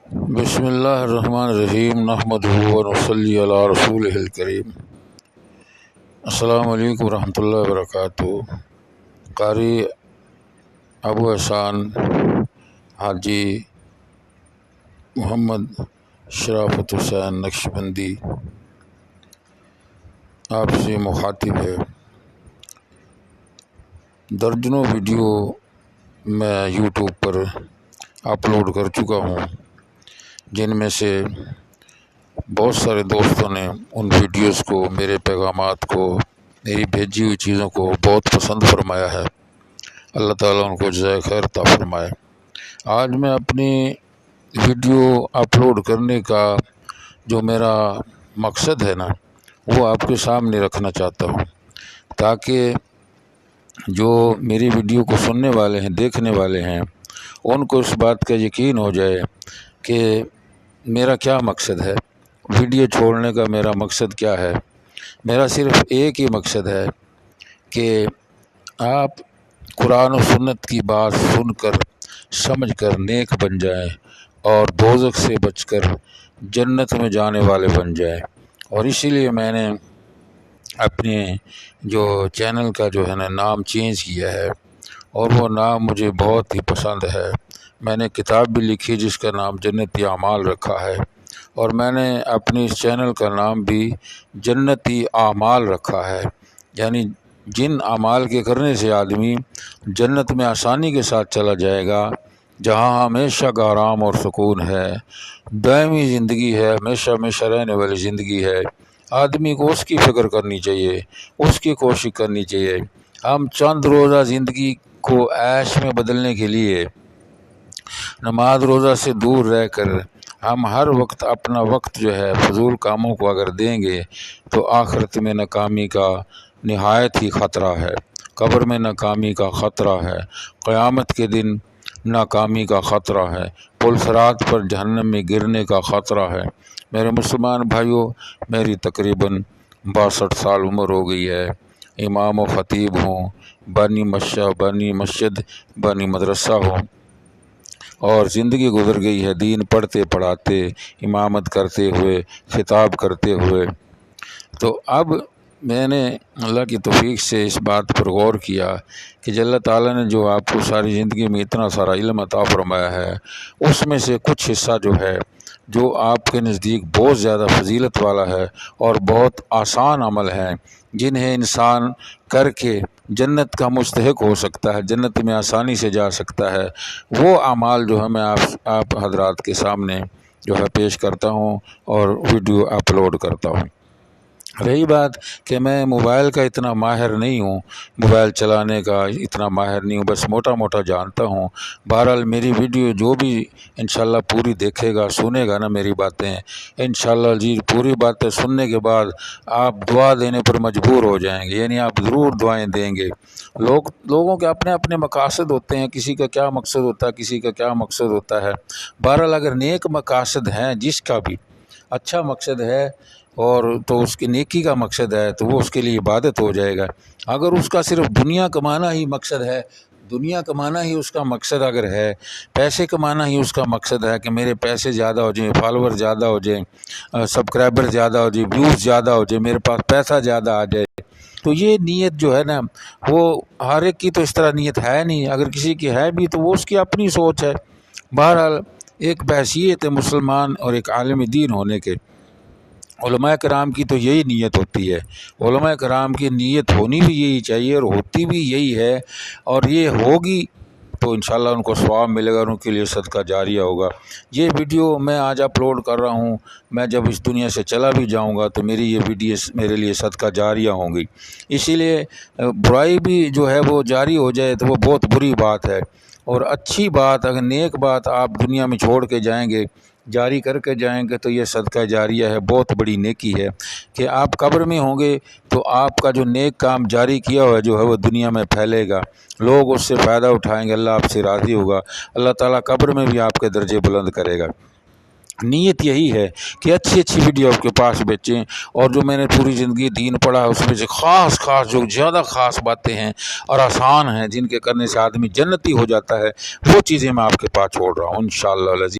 بسم اللہ الرحمن الرحیم نحمدہ و نصلی علی رسولہ الکریم۔ السلام علیکم ورحمۃ اللہ وبرکاتہ۔ قاری ابو احسان حاجی محمد شرافت حسین نقشبندی آپ سے مخاطب ہے۔ درجنوں ویڈیو میں یوٹیوب پر اپلوڈ کر چکا ہوں، جن میں سے بہت سارے دوستوں نے ان ویڈیوز کو، میرے پیغامات کو، میری بھیجی ہوئی چیزوں کو بہت پسند فرمایا ہے۔ اللہ تعالیٰ ان کو جزائے خیر عطا فرمائے۔ آج میں اپنی ویڈیو اپلوڈ کرنے کا جو میرا مقصد ہے نا، وہ آپ کے سامنے رکھنا چاہتا ہوں، تاکہ جو میری ویڈیو کو سننے والے ہیں، دیکھنے والے ہیں، ان کو اس بات کا یقین ہو جائے کہ میرا کیا مقصد ہے، ویڈیو چھوڑنے کا میرا مقصد کیا ہے۔ میرا صرف ایک ہی مقصد ہے کہ آپ قرآن و سنت کی بات سن کر، سمجھ کر نیک بن جائیں اور دوزخ سے بچ کر جنت میں جانے والے بن جائیں۔ اور اسی لیے میں نے اپنے جو چینل کا جو ہے نا نام چینج کیا ہے، اور وہ نام مجھے بہت ہی پسند ہے۔ میں نے کتاب بھی لکھی جس کا نام جنتی اعمال رکھا ہے، اور میں نے اپنی اس چینل کا نام بھی جنتی اعمال رکھا ہے، یعنی جن اعمال کے کرنے سے آدمی جنت میں آسانی کے ساتھ چلا جائے گا، جہاں ہمیشہ کا آرام اور سکون ہے، دائمی زندگی ہے، ہمیشہ ہمیشہ رہنے والی زندگی ہے۔ آدمی کو اس کی فکر کرنی چاہیے، اس کی کوشش کرنی چاہیے۔ ہم چند روزہ زندگی کو عیش میں بدلنے کے لیے نماز روزہ سے دور رہ کر ہم ہر وقت اپنا وقت جو ہے فضول کاموں کو اگر دیں گے تو آخرت میں ناکامی کا نہایت ہی خطرہ ہے، قبر میں ناکامی کا خطرہ ہے، قیامت کے دن ناکامی کا خطرہ ہے، پل صراط پر جہنم میں گرنے کا خطرہ ہے۔ میرے مسلمان بھائیوں، میری تقریباً 62 سال عمر ہو گئی ہے، امام و خطیب ہوں، بانی مسجد بانی مدرسہ ہوں، اور زندگی گزر گئی ہے دین پڑھتے پڑھاتے، امامت کرتے ہوئے، خطاب کرتے ہوئے۔ تو اب میں نے اللہ کی توفیق سے اس بات پر غور کیا کہ اللہ تعالیٰ نے جو آپ کو ساری زندگی میں اتنا سارا علم عطا فرمایا ہے، اس میں سے کچھ حصہ جو ہے، جو آپ کے نزدیک بہت زیادہ فضیلت والا ہے اور بہت آسان عمل ہیں، جنہیں انسان کر کے جنت کا مستحق ہو سکتا ہے، جنت میں آسانی سے جا سکتا ہے، وہ اعمال جو ہے میں آپ حضرات کے سامنے جو ہے پیش کرتا ہوں اور ویڈیو اپلوڈ کرتا ہوں۔ رہی بات کہ میں موبائل کا اتنا ماہر نہیں ہوں، موبائل چلانے کا اتنا ماہر نہیں ہوں، بس موٹا موٹا جانتا ہوں۔ بہرحال میری ویڈیو جو بھی انشاءاللہ پوری دیکھے گا، سنے گا نا میری باتیں، انشاءاللہ جی پوری باتیں سننے کے بعد آپ دعا دینے پر مجبور ہو جائیں گے، یعنی آپ ضرور دعائیں دیں گے۔ لوگوں کے اپنے اپنے مقاصد ہوتے ہیں، کسی کا کیا مقصد ہوتا ہے، کسی کا کیا مقصد ہوتا ہے۔ بہرحال اگر نیک مقاصد ہیں، جس کا بھی اچھا مقصد ہے اور تو اس کی نیکی کا مقصد ہے، تو وہ اس کے لیے عبادت ہو جائے گا۔ اگر اس کا صرف دنیا کمانا ہی مقصد ہے، دنیا کمانا ہی اس کا مقصد اگر ہے، پیسے کمانا ہی اس کا مقصد ہے کہ میرے پیسے زیادہ ہو جائیں، فالوور زیادہ ہو جائیں، سبسکرائبر زیادہ ہو جائیں، ویوز زیادہ ہو جائیں، میرے پاس پیسہ زیادہ آ جائے، تو یہ نیت جو ہے نا، وہ ہر ایک کی تو اس طرح نیت ہے نہیں۔ اگر کسی کی ہے بھی تو وہ اس کی اپنی سوچ ہے۔ بہرحال ایک بحیثیت مسلمان اور ایک عالم دین ہونے کے، علماء کرام کی تو یہی نیت ہوتی ہے، علماء کرام کی نیت ہونی بھی یہی چاہیے اور ہوتی بھی یہی ہے، اور یہ ہوگی تو انشاءاللہ ان کو ثواب ملے گا، ان کے لیے صدقہ جاریہ ہوگا۔ یہ ویڈیو میں آج اپلوڈ کر رہا ہوں، میں جب اس دنیا سے چلا بھی جاؤں گا تو میری یہ ویڈیوز میرے لیے صدقہ جاریہ ہوں گی۔ اسی لیے برائی بھی جو ہے وہ جاری ہو جائے تو وہ بہت بری بات ہے، اور اچھی بات، اگر نیک بات آپ دنیا میں چھوڑ کے جائیں گے، جاری کر کے جائیں گے، تو یہ صدقہ جاریہ ہے، بہت بڑی نیکی ہے کہ آپ قبر میں ہوں گے تو آپ کا جو نیک کام جاری کیا ہوا جو ہے وہ دنیا میں پھیلے گا، لوگ اس سے فائدہ اٹھائیں گے، اللہ آپ سے راضی ہوگا، اللہ تعالیٰ قبر میں بھی آپ کے درجے بلند کرے گا۔ نیت یہی ہے کہ اچھی اچھی ویڈیو آپ کے پاس بیچیں، اور جو میں نے پوری زندگی دین پڑھا ہے اس میں سے خاص جو زیادہ خاص باتیں ہیں اور آسان ہیں، جن کے کرنے سے آدمی جنتی ہو جاتا ہے، وہ چیزیں میں آپ کے پاس چھوڑ رہا ہوں انشاءاللہ العزیز۔